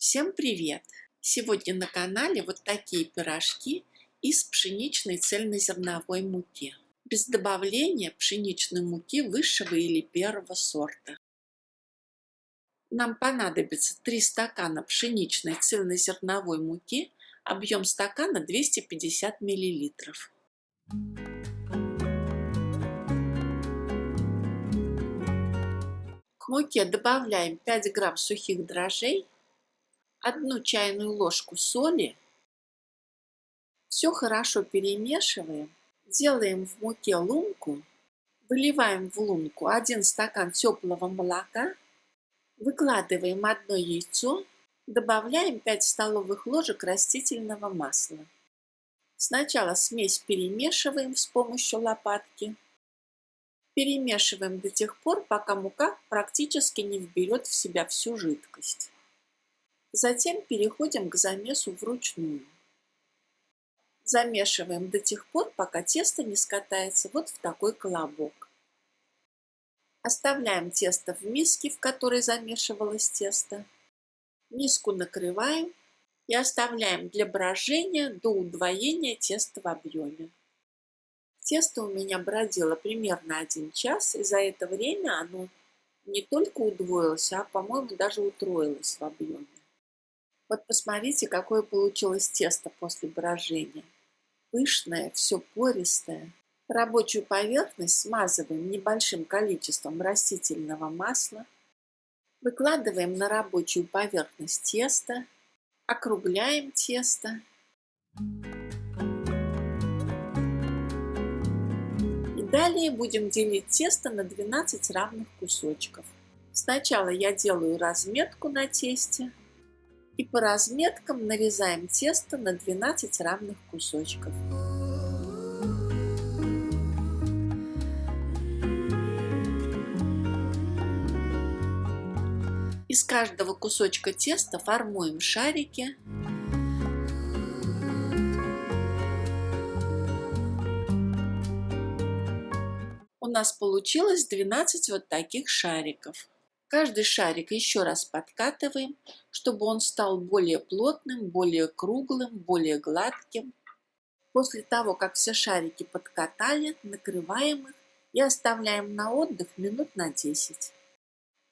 Всем привет! Сегодня на канале вот такие пирожки из пшеничной цельнозерновой муки, без добавления пшеничной муки высшего или первого сорта. Нам понадобится 3 стакана пшеничной цельнозерновой муки, объем стакана 250 мл. К муке добавляем 5 грамм сухих дрожжей, 1 чайную ложку соли. Все хорошо перемешиваем, делаем в муке лунку, выливаем в лунку 1 стакан теплого молока, выкладываем 1 яйцо, добавляем 5 столовых ложек растительного масла. Сначала смесь перемешиваем с помощью лопатки. Перемешиваем до тех пор, пока мука практически не вберет в себя всю жидкость. Затем переходим к замесу вручную. Замешиваем до тех пор, пока тесто не скатается вот в такой колобок. Оставляем тесто в миске, в которой замешивалось тесто. Миску накрываем и оставляем для брожения до удвоения теста в объеме. Тесто у меня бродило примерно 1 час, и за это время оно не только удвоилось, а, по-моему, даже утроилось в объеме. Вот посмотрите, какое получилось тесто после брожения. Пышное, все пористое. Рабочую поверхность смазываем небольшим количеством растительного масла. Выкладываем на рабочую поверхность тесто. Округляем тесто. И далее будем делить тесто на 12 равных кусочков. Сначала я делаю разметку на тесте. И по разметкам нарезаем тесто на 12 равных кусочков. Из каждого кусочка теста формуем шарики. У нас получилось 12 вот таких шариков. Каждый шарик еще раз подкатываем, чтобы он стал более плотным, более круглым, более гладким. После того, как все шарики подкатали, накрываем их и оставляем на отдых минут на 10.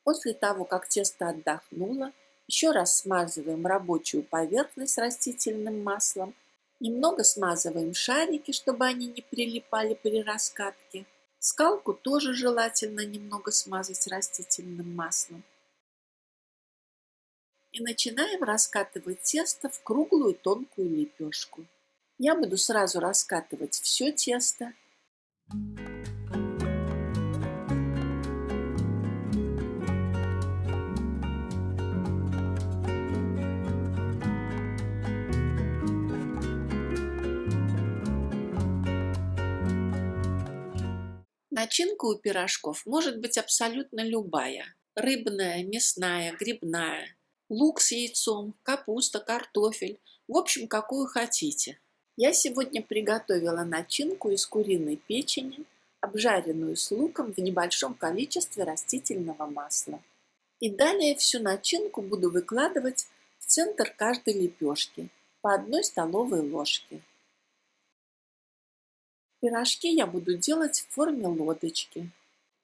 После того, как тесто отдохнуло, еще раз смазываем рабочую поверхность растительным маслом. Немного смазываем шарики, чтобы они не прилипали при раскатке. Скалку тоже желательно немного смазать растительным маслом. И начинаем раскатывать тесто в круглую тонкую лепешку. Я буду сразу раскатывать все тесто. Начинка у пирожков может быть абсолютно любая. Рыбная, мясная, грибная, лук с яйцом, капуста, картофель. В общем, какую хотите. Я сегодня приготовила начинку из куриной печени, обжаренную с луком в небольшом количестве растительного масла. И далее всю начинку буду выкладывать в центр каждой лепешки по 1 столовой ложке. Пирожки я буду делать в форме лодочки.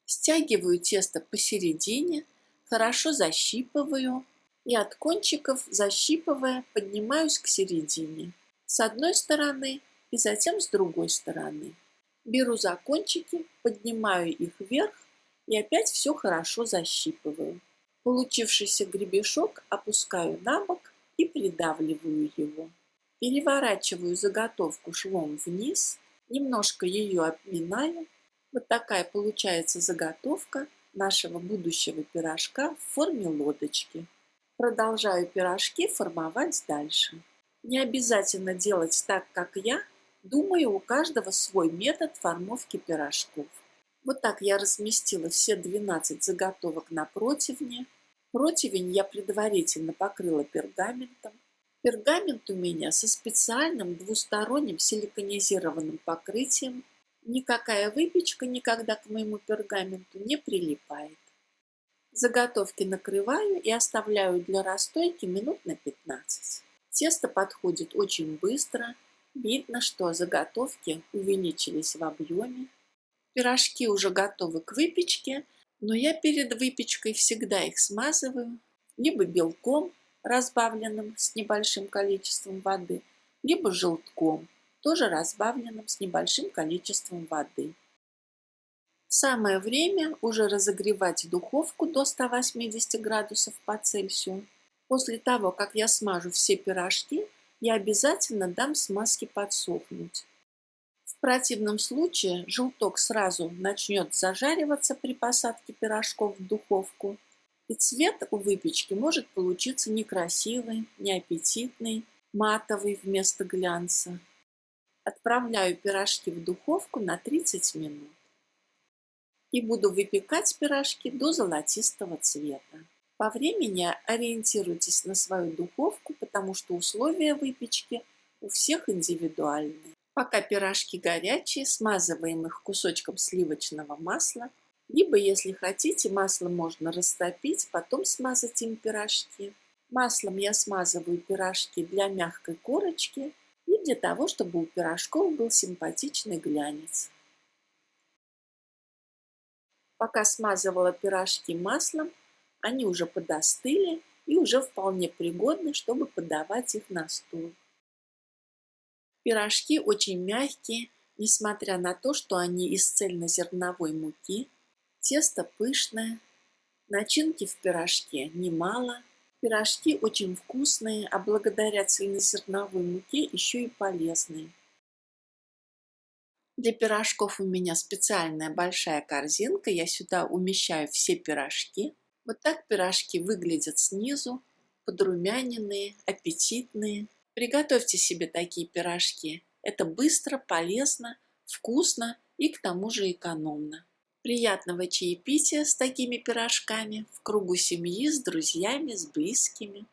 Стягиваю тесто посередине, хорошо защипываю и от кончиков, защипывая, поднимаюсь к середине. С одной стороны и затем с другой стороны. Беру за кончики, поднимаю их вверх и опять все хорошо защипываю. Получившийся гребешок опускаю на бок и придавливаю его. Переворачиваю заготовку швом вниз. Немножко ее обминаю. Вот такая получается заготовка нашего будущего пирожка в форме лодочки. Продолжаю пирожки формовать дальше. Не обязательно делать так, как я. Думаю, у каждого свой метод формовки пирожков. Вот так я разместила все 12 заготовок на противне. Противень я предварительно покрыла пергаментом. Пергамент у меня со специальным двусторонним силиконизированным покрытием. Никакая выпечка никогда к моему пергаменту не прилипает. Заготовки накрываю и оставляю для расстойки минут на 15. Тесто подходит очень быстро. Видно, что заготовки увеличились в объеме. Пирожки уже готовы к выпечке, но я перед выпечкой всегда их смазываю либо белком, разбавленным с небольшим количеством воды, либо желтком, тоже разбавленным с небольшим количеством воды. Самое время уже разогревать духовку до 180 градусов по Цельсию. После того, как я смажу все пирожки, я обязательно дам смазке подсохнуть. В противном случае желток сразу начнет зажариваться при посадке пирожков в духовку, и цвет у выпечки может получиться некрасивый, неаппетитный, матовый вместо глянца. Отправляю пирожки в духовку на 30 минут. И буду выпекать пирожки до золотистого цвета. По времени ориентируйтесь на свою духовку, потому что условия выпечки у всех индивидуальные. Пока пирожки горячие, смазываем их кусочком сливочного масла, либо, если хотите, масло можно растопить, потом смазать им пирожки. Маслом я смазываю пирожки для мягкой корочки и для того, чтобы у пирожков был симпатичный глянец. Пока смазывала пирожки маслом, они уже подостыли и уже вполне пригодны, чтобы подавать их на стол. Пирожки очень мягкие, несмотря на то, что они из цельнозерновой муки. Тесто пышное, начинки в пирожке немало. Пирожки очень вкусные, а благодаря цельнозерновой муке еще и полезные. Для пирожков у меня специальная большая корзинка, я сюда умещаю все пирожки. Вот так пирожки выглядят снизу, подрумяненные, аппетитные. Приготовьте себе такие пирожки. Это быстро, полезно, вкусно и к тому же экономно. Приятного чаепития с такими пирожками в кругу семьи, с друзьями, с близкими.